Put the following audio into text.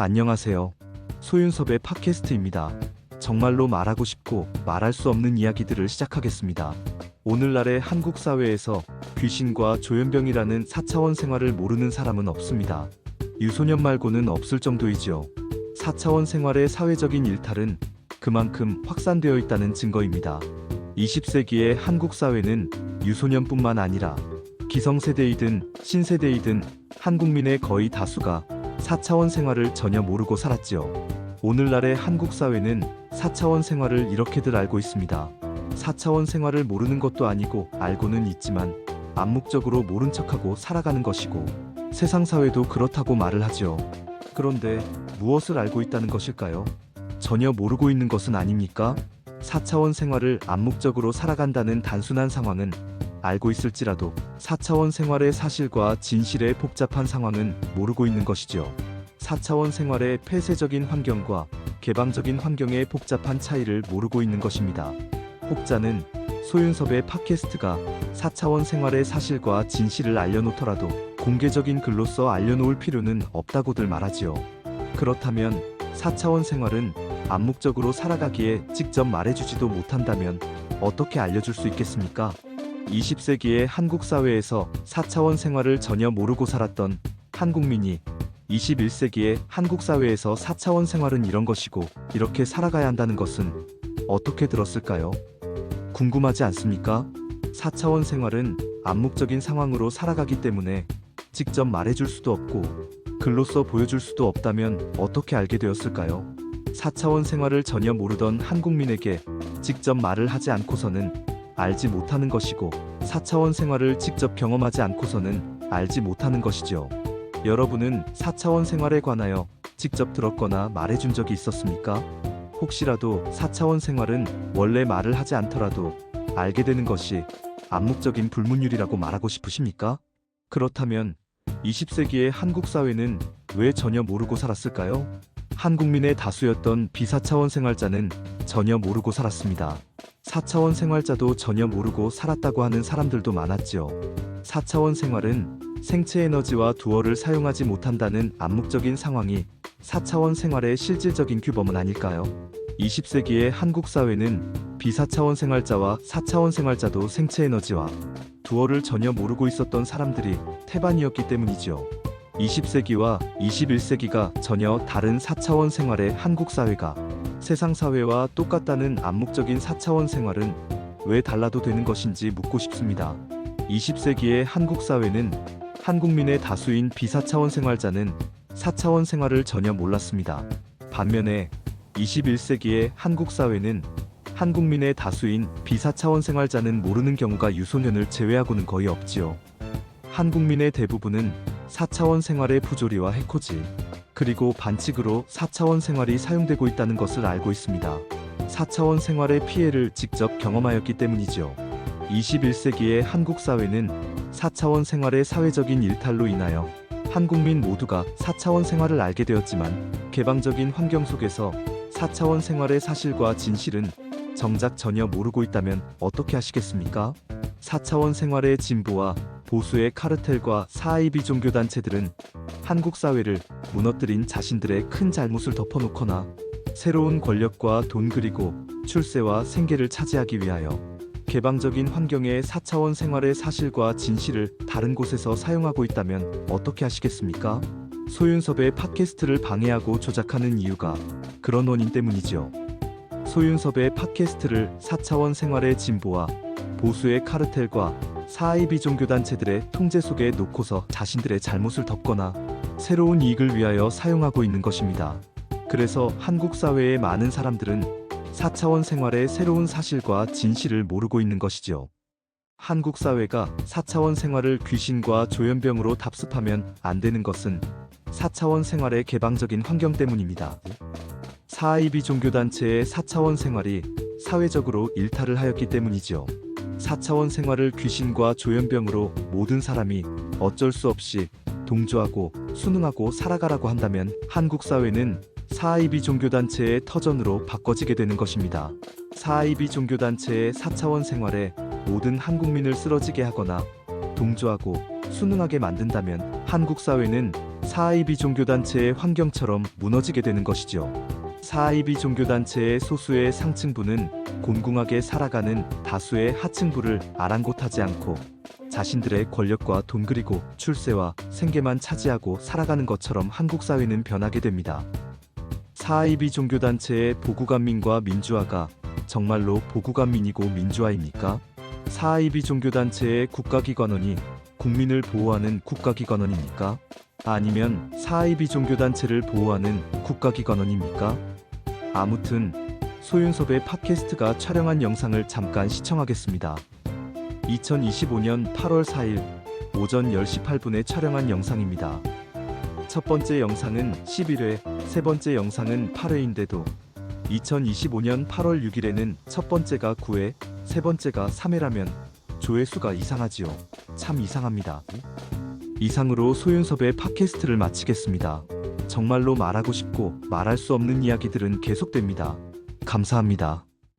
안녕하세요. 소윤섭의 팟캐스트입니다. 정말로 말하고 싶고 말할 수 없는 이야기들을 시작하겠습니다. 오늘날의 한국 사회에서 귀신과 조현병이라는 4차원 생활을 모르는 사람은 없습니다. 유소년 말고는 없을 정도이지요. 4차원 생활의 사회적인 일탈은 그만큼 확산되어 있다는 증거입니다. 20세기의 한국 사회는 유소년뿐만 아니라 기성세대이든 신세대이든 한국민의 거의 다수가 4차원 생활을 전혀 모르고 살았지요. 오늘날의 한국 사회는 4차원 생활을 이렇게들 알고 있습니다. 4차원 생활을 모르는 것도 아니고 알고는 있지만 암묵적으로 모른 척하고 살아가는 것이고 세상 사회도 그렇다고 말을 하지요. 그런데 무엇을 알고 있다는 것일까요? 전혀 모르고 있는 것은 아닙니까? 4차원 생활을 암묵적으로 살아간다는 단순한 상황은 알고 있을지라도 4차원 생활의 사실과 진실의 복잡한 상황은 모르고 있는 것이죠. 4차원 생활의 폐쇄적인 환경과 개방적인 환경의 복잡한 차이를 모르고 있는 것입니다. 혹자는 소윤섭의 팟캐스트가 4차원 생활의 사실과 진실을 알려놓더라도 공개적인 글로써 알려놓을 필요는 없다고들 말하지요. 그렇다면 4차원 생활은 암묵적으로 살아가기에 직접 말해주지도 못한다면 어떻게 알려줄 수 있겠습니까? 20세기의 한국 사회에서 4차원 생활을 전혀 모르고 살았던 한국민이 21세기의 한국 사회에서 4차원 생활은 이런 것이고 이렇게 살아가야 한다는 것은 어떻게 들었을까요? 궁금하지 않습니까? 4차원 생활은 암묵적인 상황으로 살아가기 때문에 직접 말해줄 수도 없고 글로써 보여줄 수도 없다면 어떻게 알게 되었을까요? 4차원 생활을 전혀 모르던 한국민에게 직접 말을 하지 않고서는 알지 못하는 것이고 4차원 생활을 직접 경험하지 않고서는 알지 못하는 것이죠. 여러분은 4차원 생활에 관하여 직접 들었거나 말해준 적이 있었습니까? 혹시라도 4차원 생활은 원래 말을 하지 않더라도 알게 되는 것이 암묵적인 불문율이라고 말하고 싶으십니까? 그렇다면 20세기의 한국 사회는 왜 전혀 모르고 살았을까요? 한국민의 다수였던 비사차원 생활자는 전혀 모르고 살았습니다. 4차원 생활자도 전혀 모르고 살았다고 하는 사람들도 많았지요. 4차원 생활은 생체 에너지와 두어를 사용하지 못한다는 암묵적인 상황이 4차원 생활의 실질적인 규범은 아닐까요? 20세기의 한국 사회는 비사차원 생활자와 4차원 생활자도 생체 에너지와 두어를 전혀 모르고 있었던 사람들이 태반이었기 때문이죠. 20세기와 21세기가 전혀 다른 4차원 생활의 한국 사회가 세상 사회와 똑같다는 암묵적인 4차원 생활은 왜 달라도 되는 것인지 묻고 싶습니다. 20세기의 한국 사회는 한국민의 다수인 비사차원 생활자는 4차원 생활을 전혀 몰랐습니다. 반면에 21세기의 한국 사회는 한국민의 다수인 비사차원 생활자는 모르는 경우가 유소년을 제외하고는 거의 없지요. 한국민의 대부분은 4차원 생활의 부조리와 해코지, 그리고 반칙으로 4차원 생활이 사용되고 있다는 것을 알고 있습니다. 4차원 생활의 피해를 직접 경험하였기 때문이죠. 21세기의 한국 사회는 4차원 생활의 사회적인 일탈로 인하여 한국민 모두가 4차원 생활을 알게 되었지만 개방적인 환경 속에서 4차원 생활의 사실과 진실은 정작 전혀 모르고 있다면 어떻게 하시겠습니까? 4차원 생활의 진보와 보수의 카르텔과 사이비 종교단체들은 한국 사회를 무너뜨린 자신들의 큰 잘못을 덮어놓거나 새로운 권력과 돈 그리고 출세와 생계를 차지하기 위하여 개방적인 환경의 4차원 생활의 사실과 진실을 다른 곳에서 사용하고 있다면 어떻게 하시겠습니까? 소윤섭의 팟캐스트를 방해하고 조작하는 이유가 그런 원인 때문이지요. 소윤섭의 팟캐스트를 4차원 생활의 진보와 보수의 카르텔과 사이비 종교단체들의 통제 속에 놓고서 자신들의 잘못을 덮거나 새로운 이익을 위하여 사용하고 있는 것입니다. 그래서 한국 사회의 많은 사람들은 4차원 생활의 새로운 사실과 진실을 모르고 있는 것이죠. 한국 사회가 4차원 생활을 귀신과 조현병으로 답습하면 안 되는 것은 4차원 생활의 개방적인 환경 때문입니다. 사이비 종교단체의 4차원 생활이 사회적으로 일탈을 하였기 때문이죠. 4차원 생활을 귀신과 조현병으로 모든 사람이 어쩔 수 없이 동조하고 순응하고 살아가라고 한다면 한국 사회는 사이비 종교단체의 터전으로 바꿔지게 되는 것입니다. 사이비 종교단체의 4차원 생활에 모든 한국민을 쓰러지게 하거나 동조하고 순응하게 만든다면 한국 사회는 사하이비 종교단체의 환경처럼 무너지게 되는 것이죠. 사하이비 종교단체의 소수의 상층부는 곤궁하게 살아가는 다수의 하층부를 아랑곳하지 않고 자신들의 권력과 돈 그리고 출세와 생계만 차지하고 살아가는 것처럼 한국 사회는 변하게 됩니다. 사하이비 종교단체의 보국안민과 민주화가 정말로 보국안민이고 민주화입니까? 사하이비 종교단체의 국가기관원이 국민을 보호하는 국가기관원입니까? 아니면 사하이비 종교단체를 보호하는 국가기관원입니까? 아무튼 소윤섭의 팟캐스트가 촬영한 영상을 잠깐 시청하겠습니다. 2025년 8월 4일 오전 10시 8분에 촬영한 영상입니다. 첫 번째 영상은 11회, 세 번째 영상은 8회인데도 2025년 8월 6일에는 첫 번째가 9회, 세 번째가 3회라면 조회수가 이상하지요. 참 이상합니다. 이상으로 소윤섭의 팟캐스트를 마치겠습니다. 정말로 말하고 싶고 말할 수 없는 이야기들은 계속됩니다. 감사합니다.